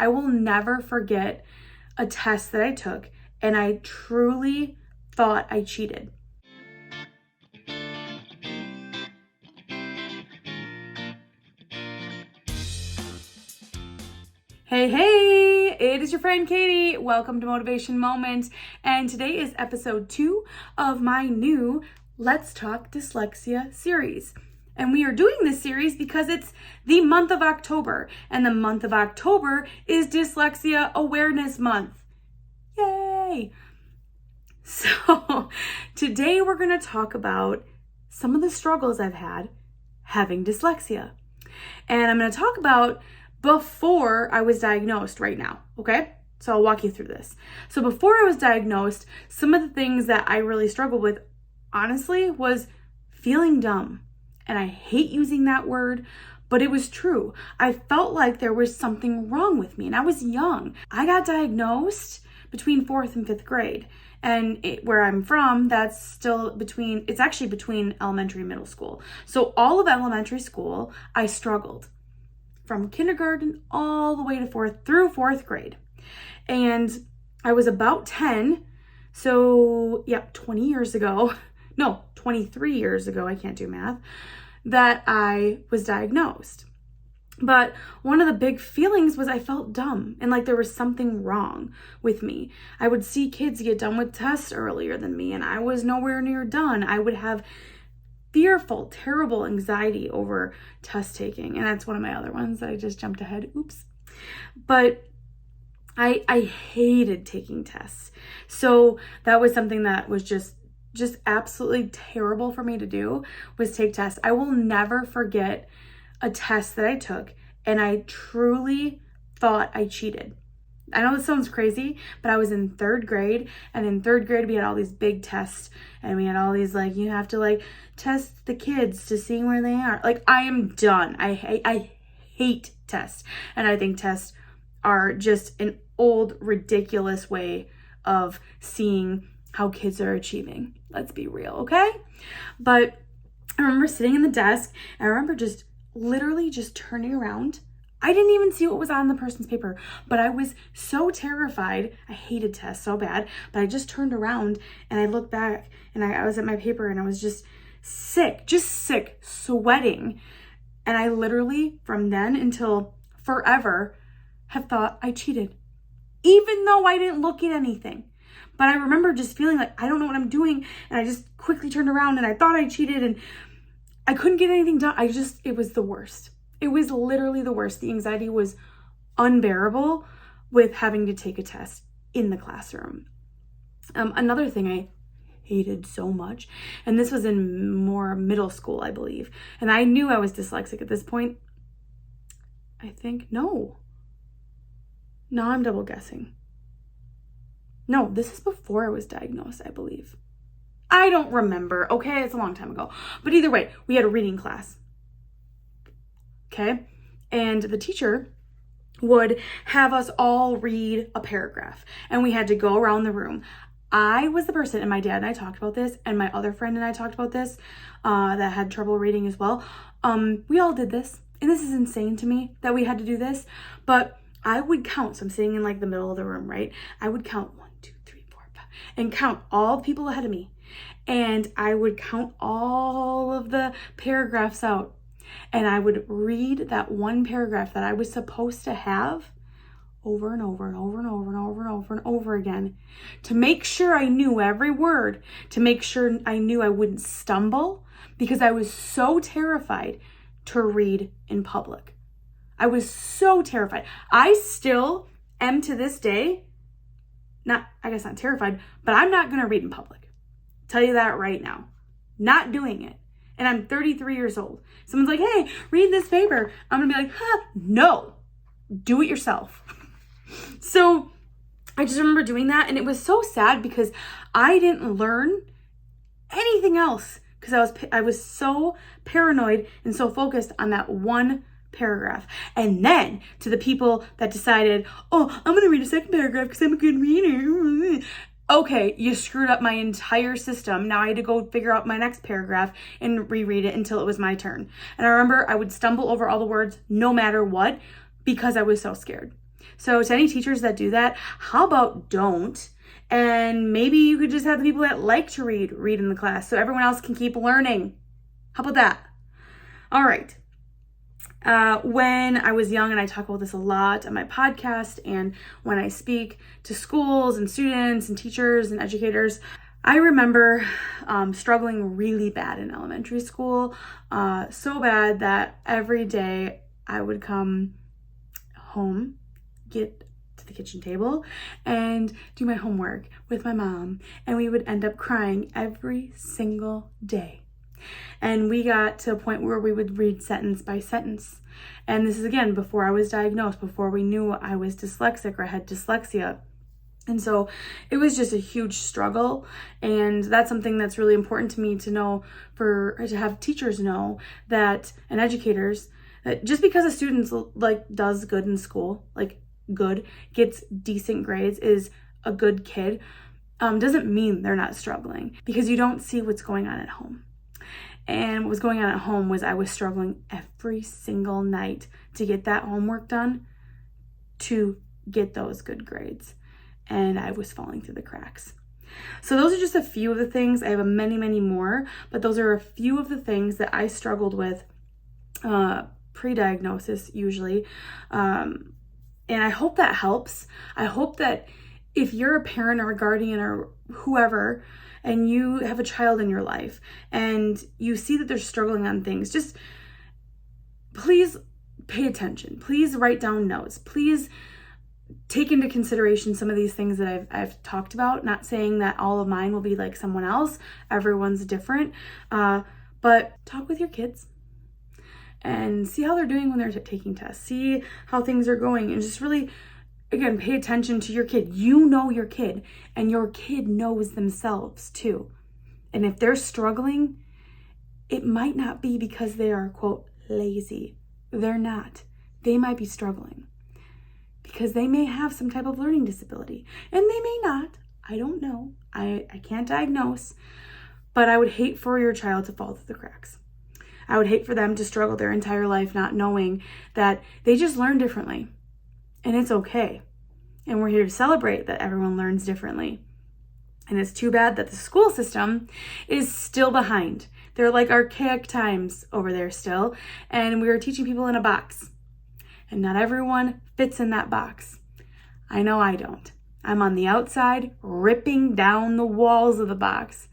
I will never forget a test that I took, and I truly thought I cheated. Hey, it is your friend Katie. Welcome to Motivation Moments, and today is episode 2 of my new Let's Talk Dyslexia series. And we are doing this series because it's the month of October, and the month of October is Dyslexia Awareness Month. Yay! So today we're going to talk about some of the struggles I've had having dyslexia. And I'm going to talk about before I was diagnosed right now, okay? So I'll walk you through this. So before I was diagnosed, some of the things that I really struggled with, honestly, was feeling dumb. And I hate using that word, but it was true. I felt like there was something wrong with me, and I was young. I got diagnosed between 4th and 5th grade. And where I'm from, that's still it's actually between elementary and middle school. So all of elementary school, I struggled from kindergarten all the way to 4th grade. And I was about 10. So 23 years ago, I can't do math, that I was diagnosed. But one of the big feelings was I felt dumb and like there was something wrong with me. I would see kids get done with tests earlier than me, and I was nowhere near done. I would have fearful, terrible anxiety over test taking. And that's one of my other ones that I just jumped ahead. Oops. But I hated taking tests. So that was something that was just absolutely terrible for me to do, was take tests. I will never forget a test that I took, and I truly thought I cheated. I know this sounds crazy, but I was in 3rd grade, and in 3rd grade we had all these big tests, and we had all these you have to test the kids to see where they are. I am done. I hate tests, and I think tests are just an old, ridiculous way of seeing how kids are achieving. Let's be real, okay? But I remember sitting in the desk, and I remember literally turning around. I didn't even see what was on the person's paper, but I was so terrified. I hated tests so bad, but I just turned around and I looked back, and I was at my paper, and I was just sick, sweating. And I literally, from then until forever, have thought I cheated, even though I didn't look at anything. But I remember just feeling like I don't know what I'm doing, and I just quickly turned around and I thought I cheated, and I couldn't get anything done. It was the worst. It was literally the worst. The anxiety was unbearable with having to take a test in the classroom. Another thing I hated so much, and this was in more middle school, I believe, and I knew I was dyslexic at this point. I think, no, I'm double guessing. No, this is before I was diagnosed, I believe. I don't remember, okay? It's a long time ago. But either way, we had a reading class, okay? And the teacher would have us all read a paragraph, and we had to go around the room. I was the person, and my dad and I talked about this, and my other friend and I talked about this, that had trouble reading as well. We all did this, and this is insane to me that we had to do this, but I would count. So I'm sitting in the middle of the room, right? I would count 1, 2, 3, 4, 5, and count all the people ahead of me. And I would count all of the paragraphs out, and I would read that one paragraph that I was supposed to have over and over and over and over and over and over and over again, to make sure I knew every word, to make sure I knew I wouldn't stumble, because I was so terrified to read in public. I was so terrified. I still am to this day, not terrified, but I'm not going to read in public. Tell you that right now. Not doing it. And I'm 33 years old. Someone's like, hey, read this paper. I'm going to be like, no, do it yourself. So I just remember doing that. And it was so sad because I didn't learn anything else because I was so paranoid and so focused on that one paragraph. And then to the people that decided, oh, I'm going to read a second paragraph because I'm a good reader. Okay, you screwed up my entire system. Now I had to go figure out my next paragraph and reread it until it was my turn. And I remember I would stumble over all the words no matter what because I was so scared. So to any teachers that do that, how about don't? And maybe you could just have the people that like to read in the class so everyone else can keep learning. How about that? All right. When I was young, and I talk about this a lot on my podcast and when I speak to schools and students and teachers and educators, I remember struggling really bad in elementary school, so bad that every day I would come home, get to the kitchen table and do my homework with my mom, and we would end up crying every single day. And we got to a point where we would read sentence by sentence. And this is again before I was diagnosed, before we knew I was dyslexic or had dyslexia. And so it was just a huge struggle. And that's something that's really important to me to know, to have teachers know that, and educators, that just because a student does good in school, gets decent grades, is a good kid, doesn't mean they're not struggling, because you don't see what's going on at home. And what was going on at home was I was struggling every single night to get that homework done, to get those good grades. And I was falling through the cracks. So those are just a few of the things. I have many, many more, but those are a few of the things that I struggled with pre-diagnosis usually. And I hope that helps. I hope that if you're a parent or a guardian or whoever, and you have a child in your life and you see that they're struggling on things, just please pay attention. Please write down notes. Please take into consideration some of these things that I've talked about. Not saying that all of mine will be like someone else. Everyone's different. But talk with your kids and see how they're doing when they're taking tests. See how things are going, and just really, again, pay attention to your kid. You know your kid, and your kid knows themselves too. And if they're struggling, it might not be because they are, quote, lazy. They're not. They might be struggling because they may have some type of learning disability, and they may not. I don't know. I can't diagnose, but I would hate for your child to fall through the cracks. I would hate for them to struggle their entire life not knowing that they just learn differently. And it's okay. And we're here to celebrate that everyone learns differently. And it's too bad that the school system is still behind. They're like archaic times over there still. And we are teaching people in a box. And not everyone fits in that box. I know I don't. I'm on the outside, ripping down the walls of the box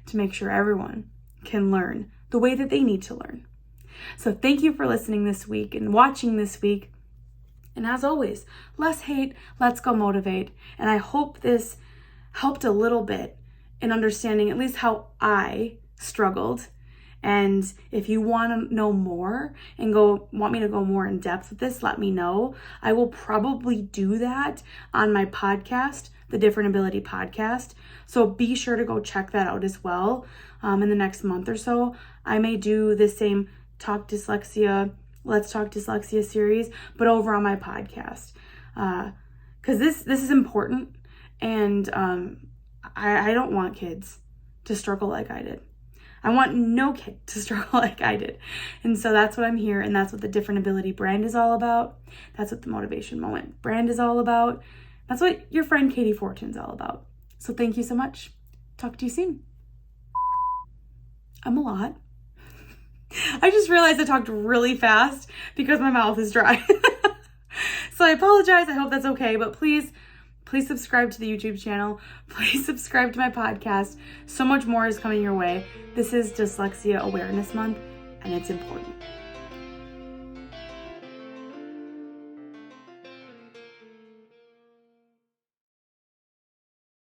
to make sure everyone can learn the way that they need to learn. So thank you for listening this week and watching this week. And as always, less hate, let's go motivate. And I hope this helped a little bit in understanding at least how I struggled. And if you want to know more and want me to go more in depth with this, let me know. I will probably do that on my podcast, the Different Ability Podcast. So be sure to go check that out as well. In the next month or so, I may do the same Let's Talk Dyslexia series, but over on my podcast. Because this is important, and I don't want kids to struggle like I did. I want no kid to struggle like I did. And so that's what I'm here, and that's what the Different Ability brand is all about. That's what the Motivation Moment brand is all about. That's what your friend Katie Fortune's all about. So thank you so much. Talk to you soon. I'm a lot. I just realized I talked really fast because my mouth is dry. So I apologize. I hope that's okay. But please subscribe to the YouTube channel. Please subscribe to my podcast. So much more is coming your way. This is Dyslexia Awareness Month, and it's important.